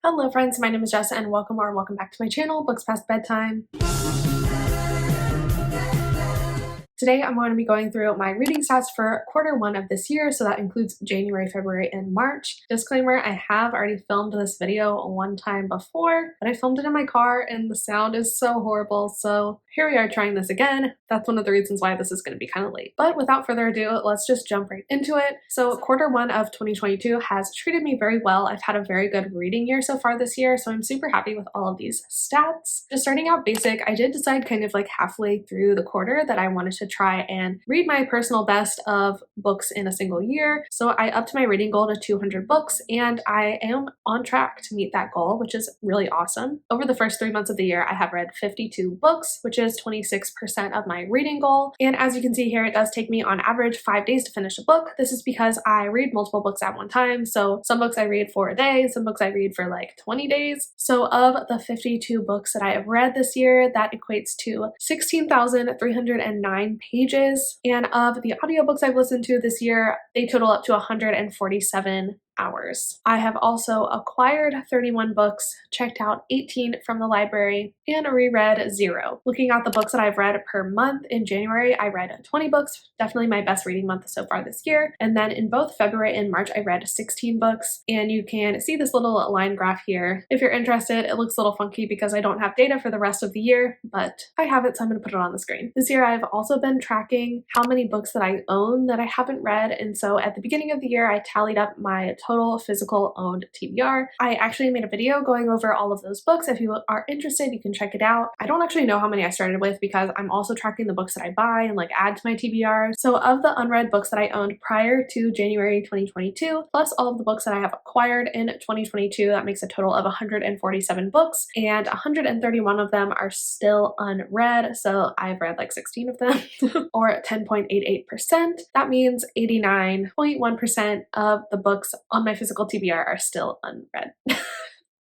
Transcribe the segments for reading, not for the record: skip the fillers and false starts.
Hello friends, my name is Jess and welcome back to my channel, Books Past Bedtime. Today I'm going to be going through my reading stats for Q1 of this year, so that includes January, February, and March. Disclaimer, I have already filmed this video one time before, but I filmed it in my car and the sound is so horrible, so here we are trying this again. That's one of the reasons why this is going to be kind of late. But without further ado, let's just jump right into it. So Q1 of 2022 has treated me very well. I've had a very good reading year so far this year, so I'm super happy with all of these stats. Just starting out basic, I did decide kind of like halfway through the quarter that I wanted to try and read my personal best of books in a single year. So I upped my reading goal to 200 books and I am on track to meet that goal, which is really awesome. Over the first 3 months of the year, I have read 52 books, which is 26% of my reading goal. And as you can see here, it does take me on average 5 days to finish a book. This is because I read multiple books at one time. So some books I read for a day, some books I read for like 20 days. So of the 52 books that I have read this year, that equates to 16,309 pages. And of the audiobooks I've listened to this year, they total up to 147 hours. I have also acquired 31 books, checked out 18 from the library, and reread 0. Looking at the books that I've read per month, in January I read 20 books, definitely my best reading month so far this year. And then in both February and March I read 16 books, and you can see this little line graph here. If you're interested, it looks a little funky because I don't have data for the rest of the year, but I have it, so I'm going to put it on the screen. This year I've also been tracking how many books that I own that I haven't read, and so at the beginning of the year I tallied up my total physical owned TBR. I actually made a video going over all of those books. If you are interested, you can check it out. I don't actually know how many I started with because I'm also tracking the books that I buy and like add to my TBR. So of the unread books that I owned prior to January 2022, plus all of the books that I have acquired in 2022, that makes a total of 147 books, and 131 of them are still unread. So I've read like 16 of them or 10.88%. That means 89.1% of the books on my physical TBR are still unread.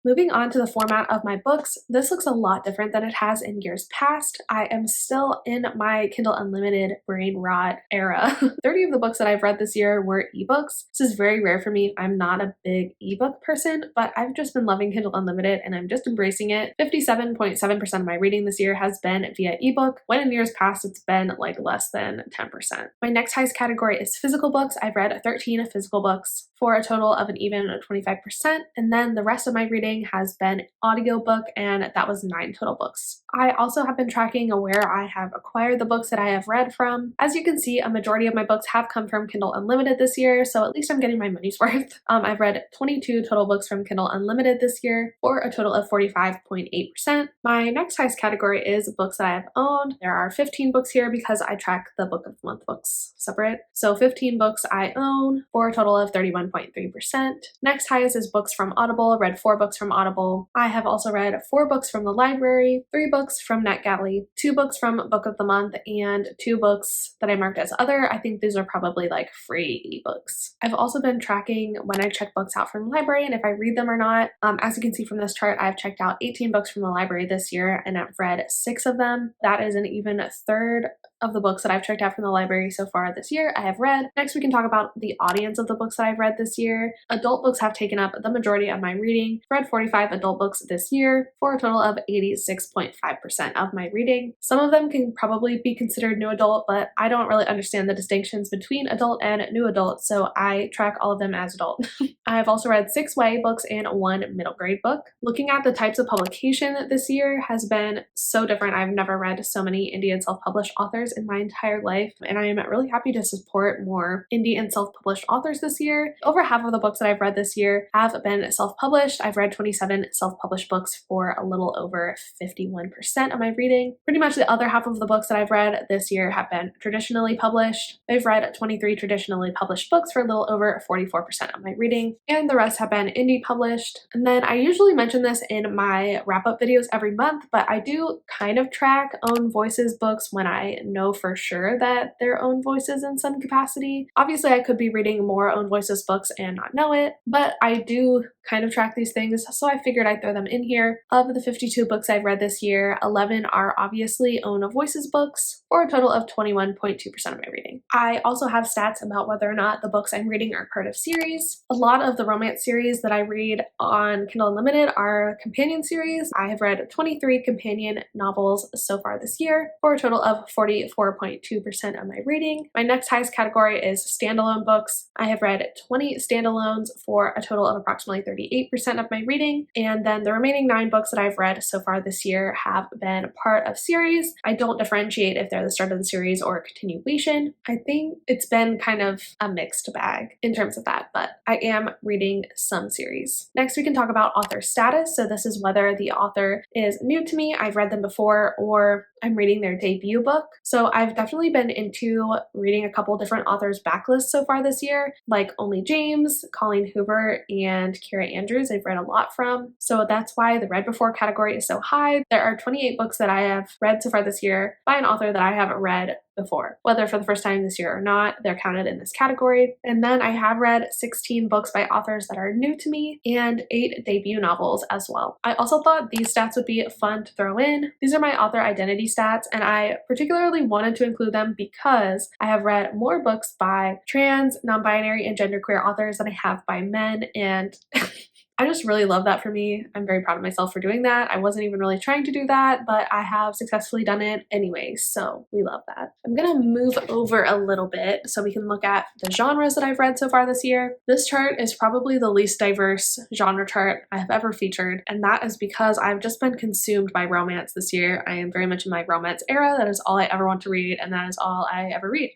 Moving on to the format of my books, this looks a lot different than it has in years past. I am still in my Kindle Unlimited brain rot era. 30 of the books that I've read this year were ebooks. This is very rare for me. I'm not a big ebook person, but I've just been loving Kindle Unlimited and I'm just embracing it. 57.7% of my reading this year has been via ebook, when in years past it's been like less than 10%. My next highest category is physical books. I've read 13 physical books for a total of an even 25%, and then the rest of my reading has been audiobook, and that was 9 total books. I also have been tracking where I have acquired the books that I have read from. As you can see, a majority of my books have come from Kindle Unlimited this year, so at least I'm getting my money's worth. I've read 22 total books from Kindle Unlimited this year for a total of 45.8%. My next highest category is books that I have owned. There are 15 books here because I track the book of the month books separate. So 15 books I own for a total of 31.3%. Next highest is books from Audible. Read 4 books from Audible. I have also read 4 books from the library, 3 books from NetGalley, 2 books from Book of the Month, and 2 books that I marked as other. I think these are probably like free ebooks. I've also been tracking when I check books out from the library and if I read them or not. As you can see from this chart, I've checked out 18 books from the library this year and I've read 6 of them. That is an even third of the books that I've checked out from the library so far this year I have read. Next, we can talk about the audience of the books that I've read this year. Adult books have taken up the majority of my reading. I've read 45 adult books this year for a total of 86.5% of my reading. Some of them can probably be considered new adult, but I don't really understand the distinctions between adult and new adult, so I track all of them as adult. I've also read 6 YA books and 1 middle grade book. Looking at the types of publication this year has been so different. I've never read so many indie and self-published authors in my entire life, and I am really happy to support more indie and self-published authors this year. Over half of the books that I've read this year have been self-published. I've read 27 self-published books for a little over 51% of my reading. Pretty much the other half of the books that I've read this year have been traditionally published. I've read 23 traditionally published books for a little over 44% of my reading, and the rest have been indie published. And then I usually mention this in my wrap-up videos every month, but I do kind of track own voices books when I know for sure that they're own voices in some capacity. Obviously, I could be reading more own voices books and not know it, but I do kind of track these things, so I figured I'd throw them in here. Of the 52 books I've read this year, 11 are obviously own voices books, for a total of 21.2% of my reading. I also have stats about whether or not the books I'm reading are part of series. A lot of the romance series that I read on Kindle Unlimited are companion series. I have read 23 companion novels so far this year, for a total of 44.2% of my reading. My next highest category is standalone books. I have read 20 standalones for a total of approximately 38% of my reading, and then the remaining 9 books that I've read so far this year have been part of series. I don't differentiate if they're the start of the series or a continuation. I think it's been kind of a mixed bag in terms of that, but I am reading some series. Next, we can talk about author status. So this is whether the author is new to me, I've read them before, or I'm reading their debut book. So I've definitely been into reading a couple different authors' backlists so far this year, like Only James, Colleen Hoover, and Kira Andrews I've read a lot from. So that's why the read before category is so high. There are 28 books that I have read so far this year by an author that I haven't read before. Whether for the first time this year or not, they're counted in this category. And then I have read 16 books by authors that are new to me and 8 debut novels as well. I also thought these stats would be fun to throw in. These are my author identity stats, and I particularly wanted to include them because I have read more books by trans, non-binary, and genderqueer authors than I have by men, and I just really love that for me. I'm very proud of myself for doing that. I wasn't even really trying to do that, but I have successfully done it anyway, so we love that. I'm gonna move over a little bit so we can look at the genres that I've read so far this year. This chart is probably the least diverse genre chart I have ever featured, and that is because I've just been consumed by romance this year. I am very much in my romance era. That is all I ever want to read, and that is all I ever read.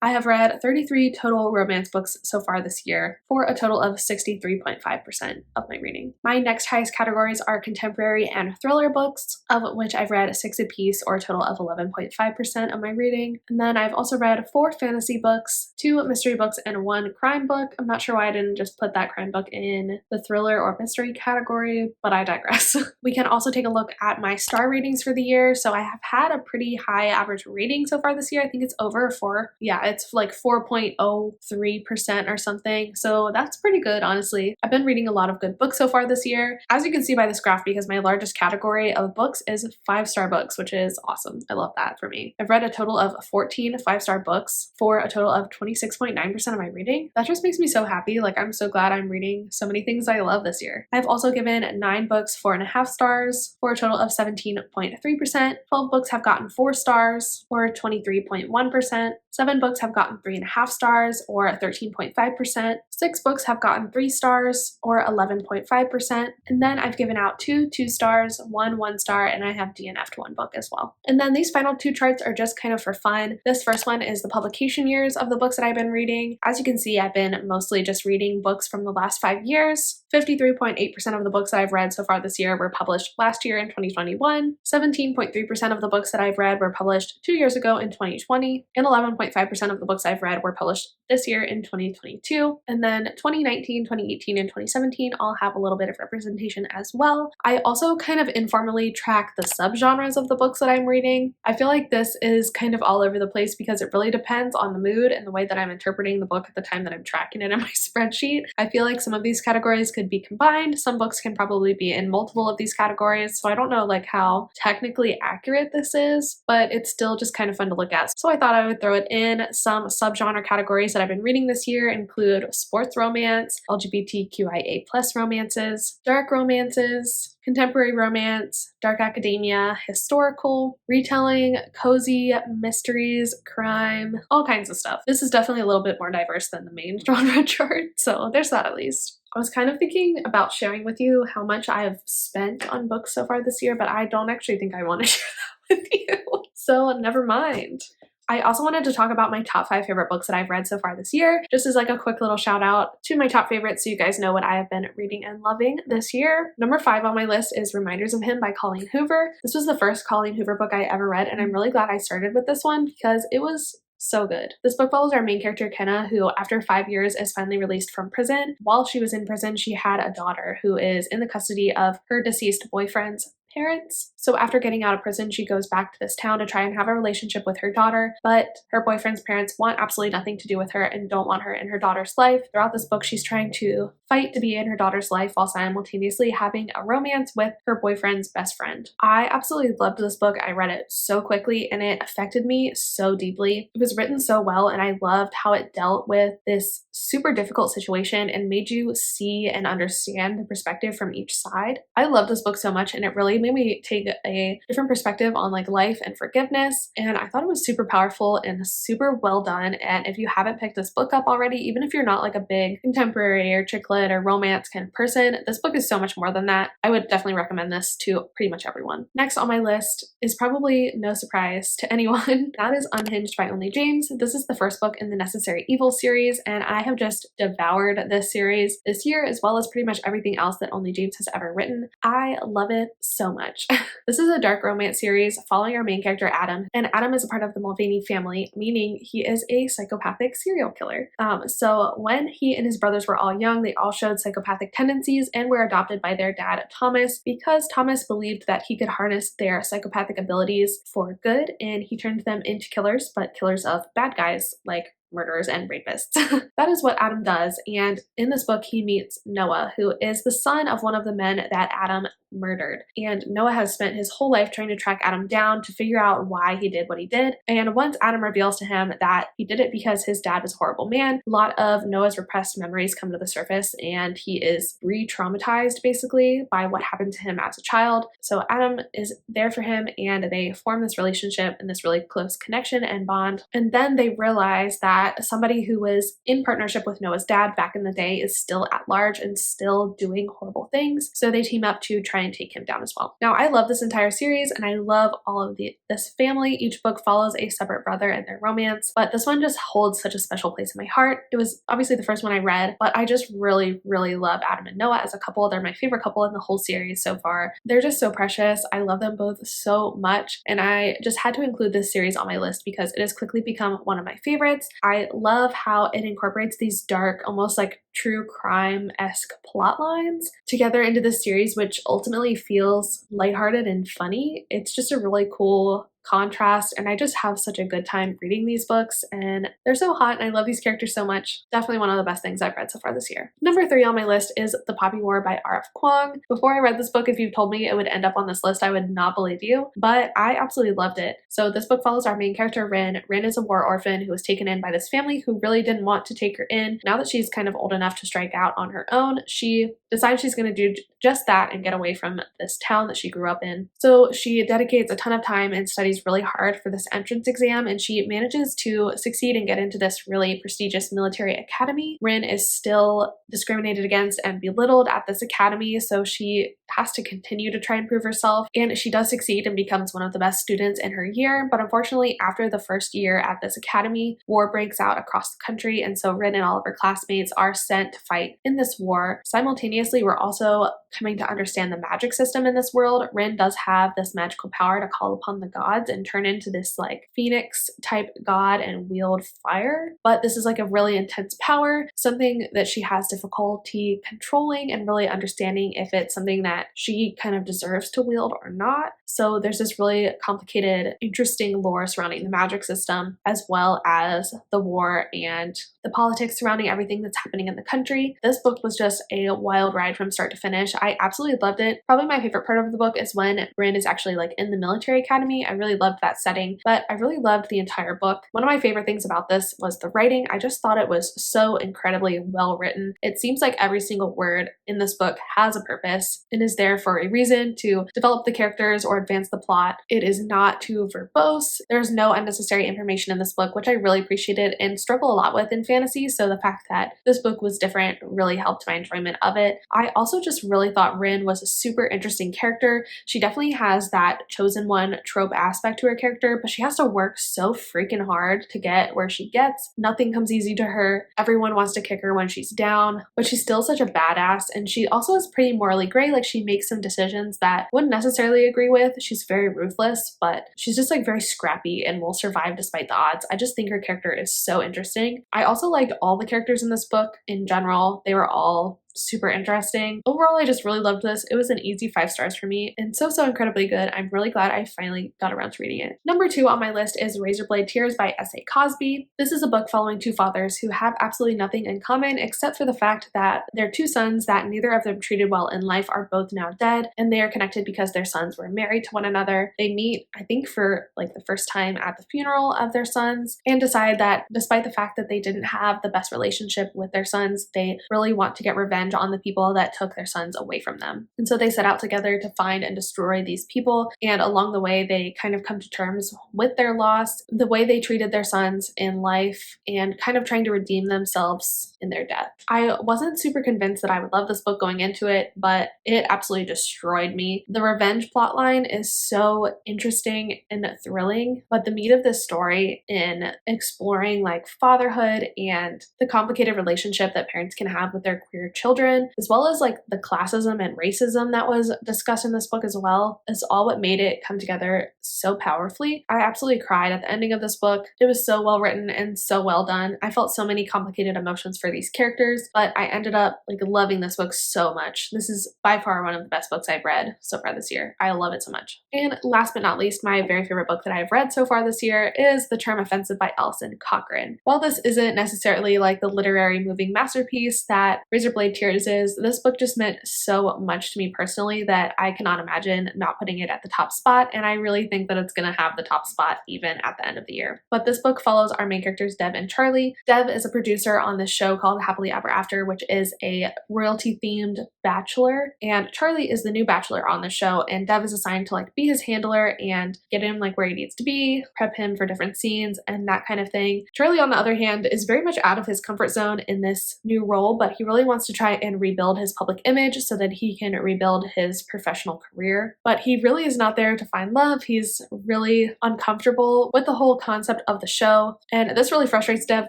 I have read 33 total romance books so far this year, for a total of 63.5% of my reading. My next highest categories are contemporary and thriller books, of which I've read 6 apiece, or a total of 11.5% of my reading. And then I've also read 4 fantasy books, 2 mystery books, and 1 crime book. I'm not sure why I didn't just put that crime book in the thriller or mystery category, but I digress. We can also take a look at my star ratings for the year. So I have had a pretty high average rating so far this year. I think it's over 4. Yeah, it's like 4.03% or something. So that's pretty good, honestly. I've been reading a lot of good books so far this year, as you can see by this graph, because my largest category of books is 5-star books, which is awesome. I love that for me. I've read a total of 14 5-star books for a total of 26.9% of my reading. That just makes me so happy. Like, I'm so glad I'm reading so many things I love this year. I've also given 9 books 4.5 stars for a total of 17.3%. 12 books have gotten 4 stars or 23.1%. 7 books have gotten 3.5 stars or 13.5%. 6 books have gotten 3 stars or 11.5%. And then I've given out 2 2-stars, 1 1-star, and I have DNF'd 1 book as well. And then these final 2 charts are just kind of for fun. This first one is the publication years of the books that I've been reading. As you can see, I've been mostly just reading books from the last 5 years. 53.8% of the books that I've read so far this year were published last year in 2021. 17.3% of the books that I've read were published 2 years ago in 2020. And 11.5% of the books I've read were published this year in 2022. And then 2019, 2018, and 2017 all have a little bit of representation as well. I also kind of informally track the subgenres of the books that I'm reading. I feel like this is kind of all over the place because it really depends on the mood and the way that I'm interpreting the book at the time that I'm tracking it in my spreadsheet. I feel like some of these categories could be combined. Some books can probably be in multiple of these categories. So I don't know like how technically accurate this is, but it's still just kind of fun to look at. So I thought I would throw it in. Some subgenre categories that I've been reading this year include sports romance, LGBTQIA+ romances, dark romances, contemporary romance, dark academia, historical, retelling, cozy, mysteries, crime, all kinds of stuff. This is definitely a little bit more diverse than the main genre chart, so there's that at least. I was kind of thinking about sharing with you how much I have spent on books so far this year, but I don't actually think I want to share that with you, so never mind. I also wanted to talk about my top 5 favorite books that I've read so far this year, just as like a quick little shout out to my top favorites so you guys know what I have been reading and loving this year. Number 5 on my list is Reminders of Him by Colleen Hoover. This was the first Colleen Hoover book I ever read, and I'm really glad I started with this one because it was so good. This book follows our main character, Kenna, who after 5 years is finally released from prison. While she was in prison, she had a daughter who is in the custody of her deceased boyfriend's parents. So after getting out of prison, she goes back to this town to try and have a relationship with her daughter, but her boyfriend's parents want absolutely nothing to do with her and don't want her in her daughter's life. Throughout this book, she's trying to fight to be in her daughter's life while simultaneously having a romance with her boyfriend's best friend. I absolutely loved this book. I read it so quickly and it affected me so deeply. It was written so well and I loved how it dealt with this super difficult situation and made you see and understand the perspective from each side. I loved this book so much and it really made me take a different perspective on like life and forgiveness, and I thought it was super powerful and super well done. And if you haven't picked this book up already, even if you're not like a big contemporary or chick lit or romance kind of person, this book is so much more than that. I would definitely recommend this to pretty much everyone. Next on my list is probably no surprise to anyone. That is Unhinged by Only James. This is the first book in the Necessary Evil series, and I have just devoured this series this year, as well as pretty much everything else that Only James has ever written. I love it so much. This is a dark romance series following our main character Adam, and Adam is a part of the Mulvaney family, meaning he is a psychopathic serial killer. So when he and his brothers were all young, they all showed psychopathic tendencies and were adopted by their dad Thomas because Thomas believed that he could harness their psychopathic abilities for good, and he turned them into killers, but killers of bad guys like murderers and rapists. That is what Adam does, and in this book he meets Noah, who is the son of one of the men that Adam murdered. And Noah has spent his whole life trying to track Adam down to figure out why he did what he did. And once Adam reveals to him that he did it because his dad was a horrible man, a lot of Noah's repressed memories come to the surface and he is re-traumatized basically by what happened to him as a child. So Adam is there for him and they form this relationship and this really close connection and bond. And then they realize that somebody who was in partnership with Noah's dad back in the day is still at large and still doing horrible things. So they team up to try and take him down as well. Now, I love this entire series and I love all of this family. Each book follows a separate brother and their romance, but this one just holds such a special place in my heart. It was obviously the first one I read, but I just really, really love Adam and Noah as a couple. They're my favorite couple in the whole series so far. They're just so precious. I love them both so much, and I just had to include this series on my list because it has quickly become one of my favorites. I love how it incorporates these dark, almost like true crime-esque plot lines together into this series, which ultimately feels lighthearted and funny. It's just a really cool contrast, and I just have such a good time reading these books, and they're so hot and I love these characters so much. Definitely one of the best things I've read so far this year. Number 3 on my list is The Poppy War by R.F. Kuang. Before I read this book, if you told me it would end up on this list, I would not believe you, but I absolutely loved it. So this book follows our main character, Rin. Rin is a war orphan who was taken in by this family who really didn't want to take her in. Now that she's kind of old enough to strike out on her own, she decides she's going to do just that and get away from this town that she grew up in. So she dedicates a ton of time and studies really hard for this entrance exam, and she manages to succeed and get into this really prestigious military academy. Rin is still discriminated against and belittled at this academy, so she has to continue to try and prove herself, and she does succeed and becomes one of the best students in her year. But unfortunately, after the first year at this academy, war breaks out across the country, and so Rin and all of her classmates are sent to fight in this war. Simultaneously, we're also coming to understand the magic system in this world. Rin does have this magical power to call upon the gods and turn into this like phoenix type god and wield fire, but this is like a really intense power, something that she has difficulty controlling and really understanding if it's something that she kind of deserves to wield or not. So there's this really complicated, interesting lore surrounding the magic system, as well as the war and the politics surrounding everything that's happening in the country. This book was just a wild ride from start to finish. I absolutely loved it. Probably my favorite part of the book is when Rin is actually like in the military academy. I really loved that setting, but I really loved the entire book. One of my favorite things about this was the writing. I just thought it was so incredibly well written. It seems like every single word in this book has a purpose and is there for a reason to develop the characters or advance the plot. It is not too verbose. There's no unnecessary information in this book, which I really appreciated and struggle a lot with in fantasy. So the fact that this book was different really helped my enjoyment of it. I also just really thought Rin was a super interesting character. She definitely has that chosen one trope aspect to her character, but she has to work so freaking hard to get where she gets. Nothing comes easy to her. Everyone wants to kick her when she's down, but she's still such a badass, and she also is pretty morally gray. Like, she makes some decisions that I wouldn't necessarily agree with. She's very ruthless, but she's just like very scrappy and will survive despite the odds. I just think her character is so interesting. I also liked all the characters in this book in general. They were all super interesting. Overall, I just really loved this. It was an easy 5 stars for me and so incredibly good. I'm really glad I finally got around to reading it. Number 2 on my list is Razorblade Tears by S.A. Cosby. This is a book following 2 fathers who have absolutely nothing in common except for the fact that their 2 sons that neither of them treated well in life are both now dead, and they are connected because their sons were married to one another. They meet, I think, for like the first time at the funeral of their sons and decide that despite the fact that they didn't have the best relationship with their sons, they really want to get revenge on the people that took their sons away from them. And so they set out together to find and destroy these people, and along the way they kind of come to terms with their loss, the way they treated their sons in life, and kind of trying to redeem themselves in their death. I wasn't super convinced that I would love this book going into it, but it absolutely destroyed me. The revenge plotline is so interesting and thrilling, but the meat of this story in exploring like fatherhood and the complicated relationship that parents can have with their queer children, as well as like the classism and racism that was discussed in this book as well, is all what made it come together so powerfully. I absolutely cried at the ending of this book. It was so well written and so well done. I felt so many complicated emotions for these characters, but I ended up like loving this book so much. This is by far one of the best books I've read so far this year. I love it so much. And last but not least, my very favorite book that I've read so far this year is The Charm Offensive by Alison Cochrane. While this isn't necessarily like the literary moving masterpiece that Razorblade Tears is, this book just meant so much to me personally that I cannot imagine not putting it at the top spot, and I really think that it's going to have the top spot even at the end of the year. But this book follows our main characters Dev and Charlie. Dev is a producer on this show called Happily Ever After, which is a royalty-themed bachelor, and Charlie is the new bachelor on the show, and Dev is assigned to like be his handler and get him like where he needs to be, prep him for different scenes and that kind of thing. Charlie, on the other hand, is very much out of his comfort zone in this new role, but he really wants to try and rebuild his public image so that he can rebuild his professional career. But he really is not there to find love. He's really uncomfortable with the whole concept of the show, and this really frustrates Dev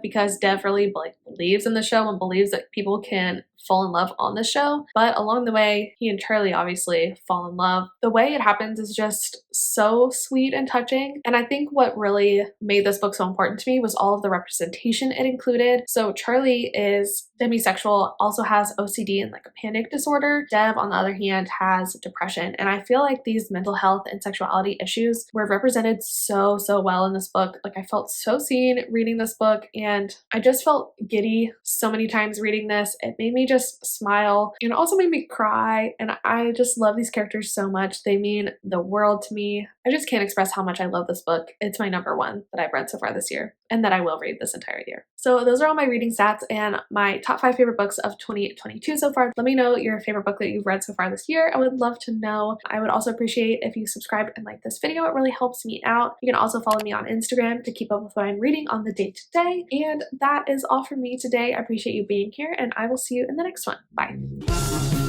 because Dev really like believes in the show and believes that people can fall in love on the show, but along the way he and Charlie obviously fall in love. The way it happens is just so sweet and touching, and I think what really made this book so important to me was all of the representation it included. So Charlie is demisexual, also has OCD and like a panic disorder. Dev, on the other hand, has depression, and I feel like these mental health and sexuality issues were represented so well in this book. Like I felt so seen reading this book, and I just felt giddy so many times reading this. It made me just smile and also made me cry, and I just love these characters so much. They mean the world to me. I just can't express how much I love this book. It's my number 1 that I've read so far this year and that I will read this entire year. So those are all my reading stats and my top 5 favorite books of 2022 so far. Let me know your favorite book that you've read so far this year. I would love to know. I would also appreciate if you subscribed and liked this video. It really helps me out. You can also follow me on Instagram to keep up with what I'm reading on the day-to-day. And that is all from me today. I appreciate you being here, and I will see you in the next one. Bye.